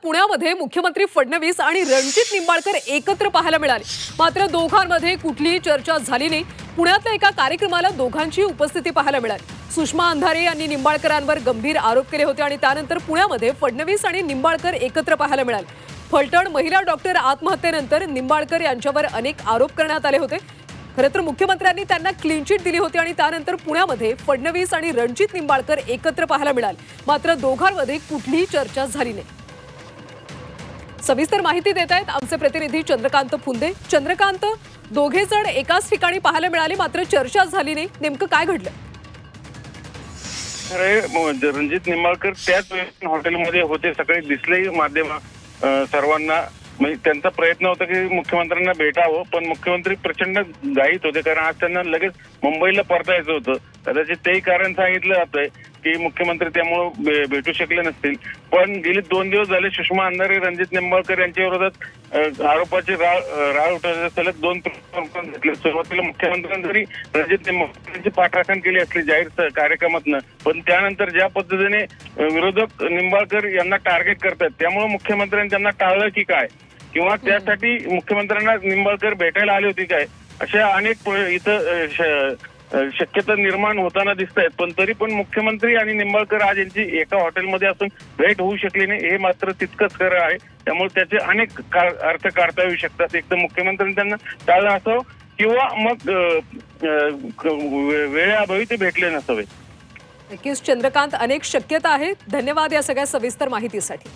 पुण्यामध्ये मुख्यमंत्री फडणवीस आणि रणजित निंबाळकर एकत्र पाहायला मिळाले, मात्र दोघांमध्ये कुठलीही चर्चा झाली नाही। पुण्यातल्या एका कार्यक्रमाला दोघांची उपस्थिती पाहायला मिळाली। सुषमा अंधारे यांनी निंबाळकरांवर गंभीर आरोप केले होते आणि त्यानंतर पुण्यामध्ये फडणवीस आणि निंबाळकर एकत्र पाहायला मिळाले। फलटण महिला डॉक्टर आत्महत्येनंतर निंबाळकर यांच्यावर अनेक आरोप करण्यात आले होते। खरं तर मुख्यमंत्र्यांनी त्यांना क्लीन चिट दिली होती आणि त्यानंतर पुण्यामध्ये फडणवीस आणि रणजित निंबाळकर एकत्र पाहायला मिळाले, मात्र दोघांमध्ये कुठलीही चर्चा झाली नाही। सविस्तर माहिती देत आहेत आमचे प्रतिनिधी चंद्रकांत फुंदे। चंद्रकांत, दोघे जण एकाच ठिकाणी पाहायला मिळाले मात्र चर्चा झाली नाही, नेमकं काय घडलं? रणजित निंबाळकर त्याच हॉटेलमध्ये होते, सकाळी दिसले माध्यम सर्वांना। म्हणजे त्यांचा प्रयत्न होता की मुख्यमंत्र्यांना भेटावं, पण मुख्यमंत्री प्रचंड घाईत होते कारण आज त्यांना लगेच मुंबईला परतायचं होतं। कदाचित तेही कारण सांगितलं जातंय की मुख्यमंत्री त्यामुळे भेटू शकले नसतील। पण गेली 2 दिवस झाले सुषमा अंधारे रणजित निंबाळकर यांच्या विरोधात आरोपाची राळ उठवण्याचे सलग 2 प्रकरण घेतले। सुरुवातीला मुख्यमंत्र्यांनी जरी रणजित निंबाळकरांची पाठराखण केली असली जाहीर कार्यक्रमातनं, पण त्यानंतर ज्या पद्धतीने विरोधक निंबाळकर यांना टार्गेट करतात त्यामुळे मुख्यमंत्र्यांनी त्यांना टाळलं की काय, किंवा त्यासाठी मुख्यमंत्र्यांना निंबाळकर भेटायला आले होते काय, अशा अनेक इथं शक्यता निर्माण होताना दिसत आहेत। पण तरी पण मुख्यमंत्री आणि निंबाळकर आज यांची एका हॉटेलमध्ये असून भेट होऊ शकली नाही, हे मात्र तितकंच खरं आहे। त्यामुळे त्याचे अनेक अर्थ काढता येऊ शकतात। एक तर मुख्यमंत्र्यांनी त्यांना टाळलं असावं किंवा मग वेळेअभावी ते भेटले नसावे। नक्कीच चंद्रकांत, अनेक शक्यता आहेत। धन्यवाद या सगळ्या सविस्तर माहितीसाठी।